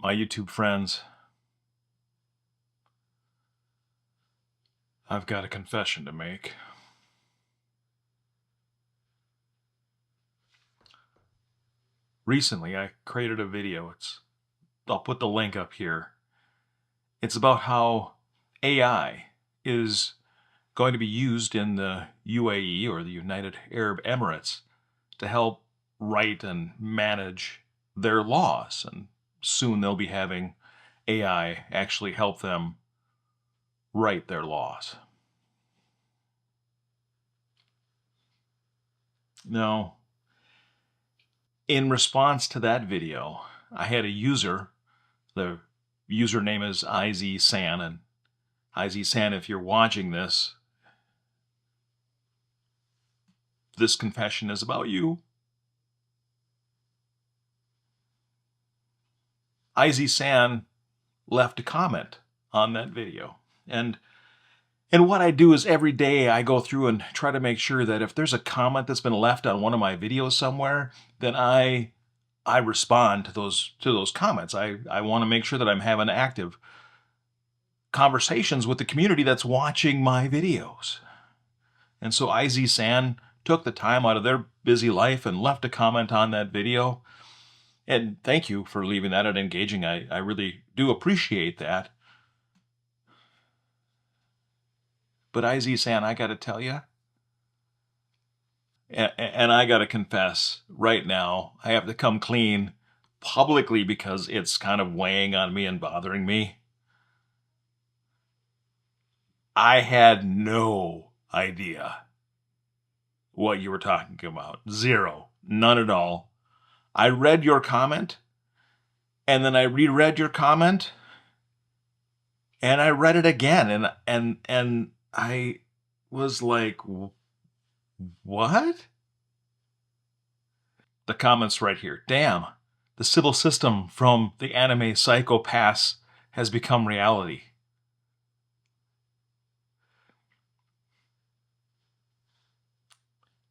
My YouTube friends, I've got a confession to make. Recently, I created a video. I'll put the link up here. It's about how AI is going to be used in the UAE, or the United Arab Emirates, to help write and manage their laws. And soon they'll be having AI actually help them write their laws. Now, in response to that video, I had a user. The username is IZSan, and IZSan, if you're watching this confession is about you. IZSan left a comment on that video. And what I do is every day I go through and try to make sure that if there's a comment that's been left on one of my videos somewhere, then I respond to those comments. I want to make sure that I'm having active conversations with the community that's watching my videos. And so IZSan took the time out of their busy life and left a comment on that video. And thank you for leaving that and engaging. I really do appreciate that. But IZSan, I got to tell you, and I got to confess right now, I have to come clean publicly because it's kind of weighing on me and bothering me. I had no idea what you were talking about. Zero. None at all. I read your comment, and then I reread your comment, and I read it again, and I was like, what? The comment's right here. Damn, the Sibyl system from the anime Psycho Pass has become reality.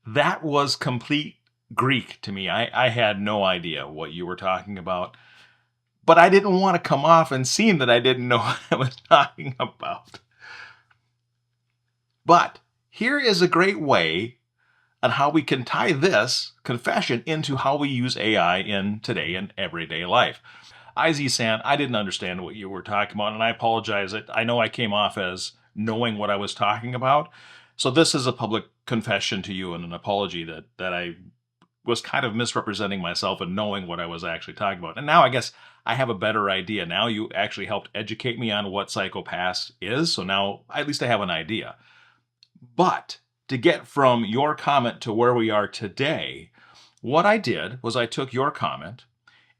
That was complete Greek to me. I had no idea what you were talking about. But I didn't want to come off and seem that I didn't know what I was talking about. But here is a great way on how we can tie this confession into how we use AI in today and everyday life. IZSan, I didn't understand what you were talking about, and I apologize. I know I came off as knowing what I was talking about. So this is a public confession to you and an apology that I was kind of misrepresenting myself and knowing what I was actually talking about. And now I guess I have a better idea. Now you actually helped educate me on what Psycho Pass is, so now at least I have an idea. But to get from your comment to where we are today, what I did was I took your comment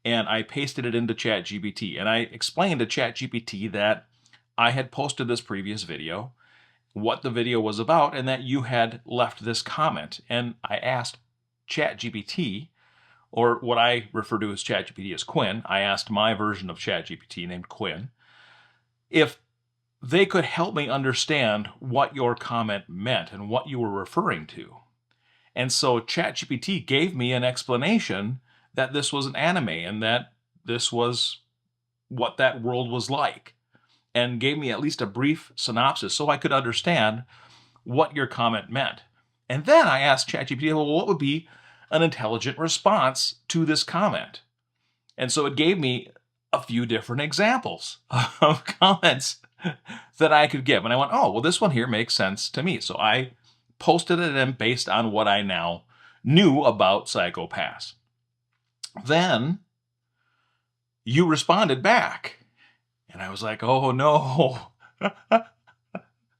and I pasted it into ChatGPT. And I explained to ChatGPT that I had posted this previous video, what the video was about, and that you had left this comment. And I asked ChatGPT, or what I refer to as ChatGPT as Quinn, I asked my version of ChatGPT named Quinn, if they could help me understand what your comment meant and what you were referring to. And so ChatGPT gave me an explanation that this was an anime and that this was what that world was like, and gave me at least a brief synopsis so I could understand what your comment meant. And then I asked ChatGPT, well, what would be an intelligent response to this comment? And so it gave me a few different examples of comments that I could give. And I went, oh, well, this one here makes sense to me. So I posted it in based on what I now knew about Psycho Pass. Then you responded back. And I was like, oh, no.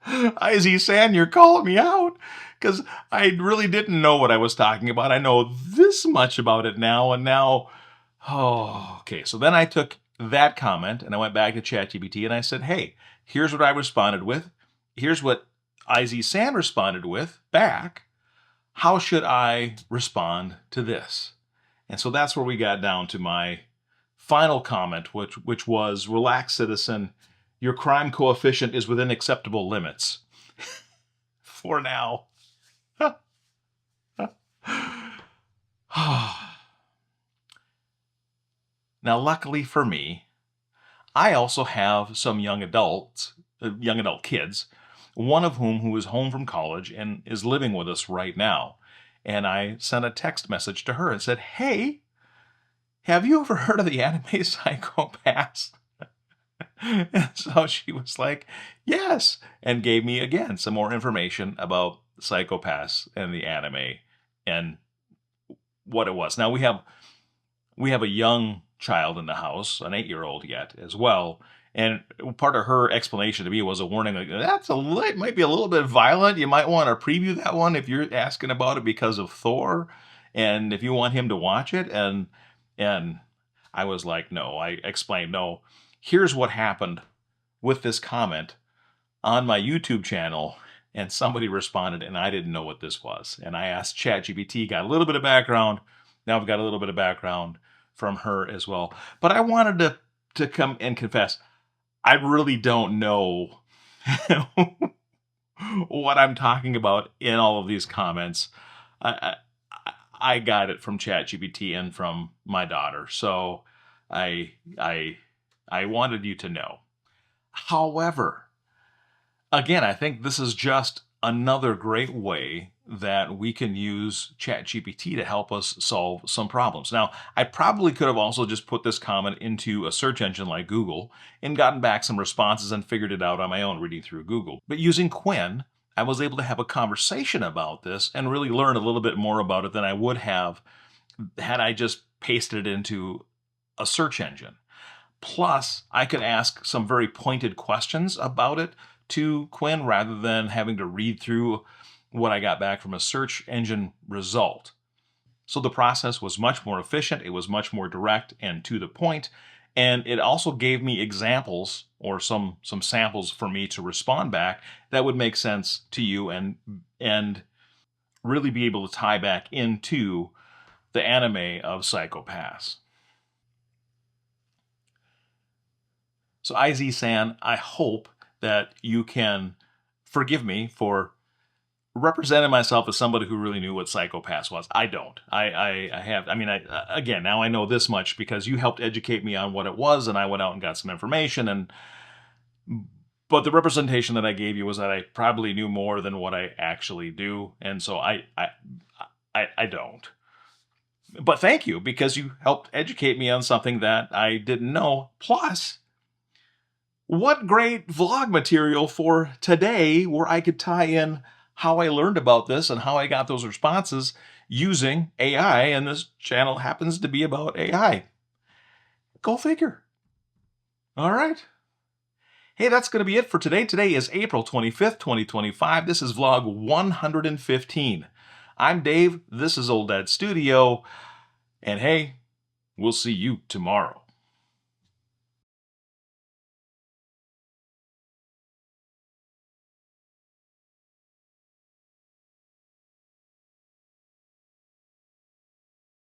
IZSan, you're calling me out. Because I really didn't know what I was talking about. I know this much about it now. And now, oh, okay. So then I took that comment and I went back to ChatGPT and I said, hey, here's what I responded with. Here's what IZSan responded with back. How should I respond to this? And so that's where we got down to my final comment, which was, relax, citizen. Your crime coefficient is within acceptable limits. For now. Now, luckily for me, I also have some young adult kids, one of who is home from college and is living with us right now. And I sent a text message to her and said, "Hey, have you ever heard of the anime Psychopaths?" And so she was like, "Yes," and gave me again some more information about Psychopaths and the anime and what it was. Now we have a young child in the house, an 8-year-old yet as well. And part of her explanation to me was a warning, like, it might be a little bit violent. You might want to preview that one if you're asking about it because of Thor, and if you want him to watch it. And I was like, no. I explained, no. Here's what happened with this comment on my YouTube channel, and somebody responded, and I didn't know what this was. And I asked ChatGPT, got a little bit of background. Now I've got a little bit of background from her as well. But I wanted to come and confess, I really don't know what I'm talking about in all of these comments. I, I got it from ChatGPT and from my daughter, so I I I wanted you to know. However, again, I think this is just another great way that we can use ChatGPT to help us solve some problems. Now, I probably could have also just put this comment into a search engine like Google and gotten back some responses and figured it out on my own reading through Google. But using Quinn, I was able to have a conversation about this and really learn a little bit more about it than I would have had I just pasted it into a search engine. Plus, I could ask some very pointed questions about it to Quinn rather than having to read through what I got back from a search engine result. So the process was much more efficient, it was much more direct and to the point, and it also gave me examples or some samples for me to respond back that would make sense to you and really be able to tie back into the anime of Psychopaths. So IZ-san, I hope that you can forgive me for representing myself as somebody who really knew what Psychopaths was. I don't. Again, now I know this much because you helped educate me on what it was, and I went out and got some information. But the representation that I gave you was that I probably knew more than what I actually do, and so I don't. But thank you, because you helped educate me on something that I didn't know. Plus, what great vlog material for today where I could tie in how I learned about this and how I got those responses using AI, and this channel happens to be about AI. Go figure. All right. Hey, that's going to be it for today. Today is April 25th, 2025. This is vlog 115. I'm Dave. This is Old Dad Studio. And hey, we'll see you tomorrow.